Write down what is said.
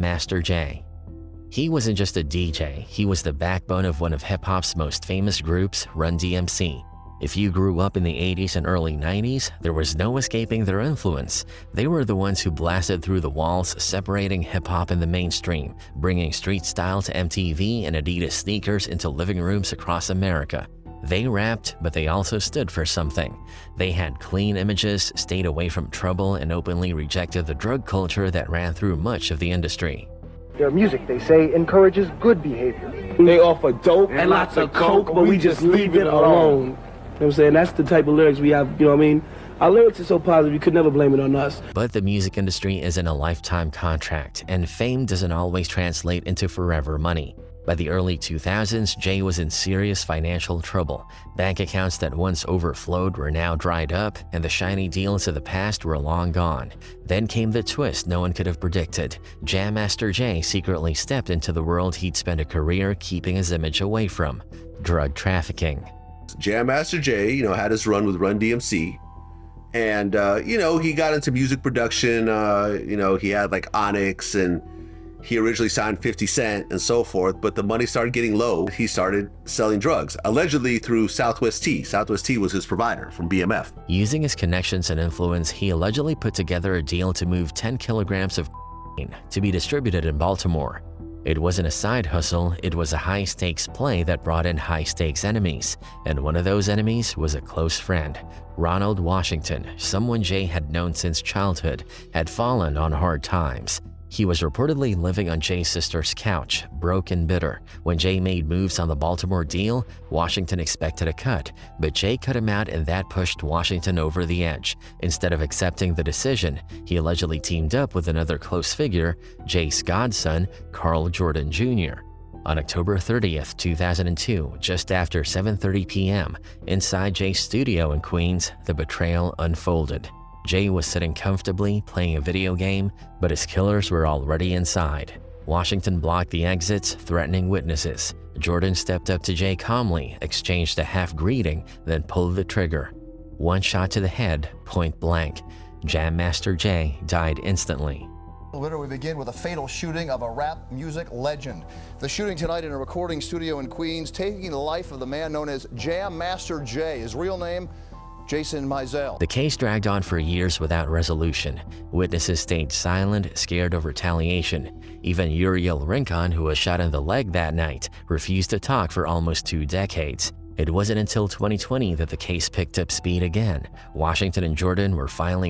Master Jay. He wasn't just a DJ, he was the backbone of one of hip-hop's most famous groups, Run DMC. If you grew up in the 80s and early 90s, there was no escaping their influence. They were the ones who blasted through the walls, separating hip-hop and the mainstream, bringing street style to MTV and Adidas sneakers into living rooms across America. They rapped, but they also stood for something. They had clean images, stayed away from trouble, and openly rejected the drug culture that ran through much of the industry. Their music, they say, encourages good behavior. They offer dope and lots of coke, but we just leave it alone. You know what I'm saying? That's the type of lyrics we have, you know what I mean? Our lyrics are so positive, you could never blame it on us. But the music industry isn't a lifetime contract, and fame doesn't always translate into forever money. By the early 2000s, Jay was in serious financial trouble. Bank accounts that once overflowed were now dried up, and the shiny deals of the past were long gone. Then came the twist no one could have predicted. Jam Master Jay secretly stepped into the world he'd spent a career keeping his image away from: drug trafficking. Jam Master Jay, had his run with Run DMC. And, he got into music production. He had like Onyx, and he originally signed 50 Cent and so forth, but the money started getting low. He started selling drugs, allegedly through Southwest T. Southwest T was his provider from BMF. Using his connections and influence, he allegedly put together a deal to move 10 kilograms of cocaine to be distributed in Baltimore. It wasn't a side hustle, it was a high-stakes play that brought in high-stakes enemies, and one of those enemies was a close friend. Ronald Washington, someone Jay had known since childhood, had fallen on hard times. He was reportedly living on Jay's sister's couch, broke and bitter. When Jay made moves on the Baltimore deal, Washington expected a cut, but Jay cut him out, and that pushed Washington over the edge. Instead of accepting the decision, he allegedly teamed up with another close figure, Jay's godson, Carl Jordan Jr. On October 30th, 2002, just after 7:30 p.m., inside Jay's studio in Queens, the betrayal unfolded. Jay was sitting comfortably, playing a video game, but his killers were already inside. Washington blocked the exits, threatening witnesses. Jordan stepped up to Jay calmly, exchanged a half-greeting, then pulled the trigger. One shot to the head, point blank. Jam Master Jay died instantly. We begin with a fatal shooting of a rap music legend. The shooting tonight in a recording studio in Queens, taking the life of the man known as Jam Master Jay. His real name, Jason Mizell. The case dragged on for years without resolution. Witnesses stayed silent, scared of retaliation. Even Uriel Rincon, who was shot in the leg that night, refused to talk for almost 2 decades. It wasn't until 2020 that the case picked up speed again. Washington and Jordan were finally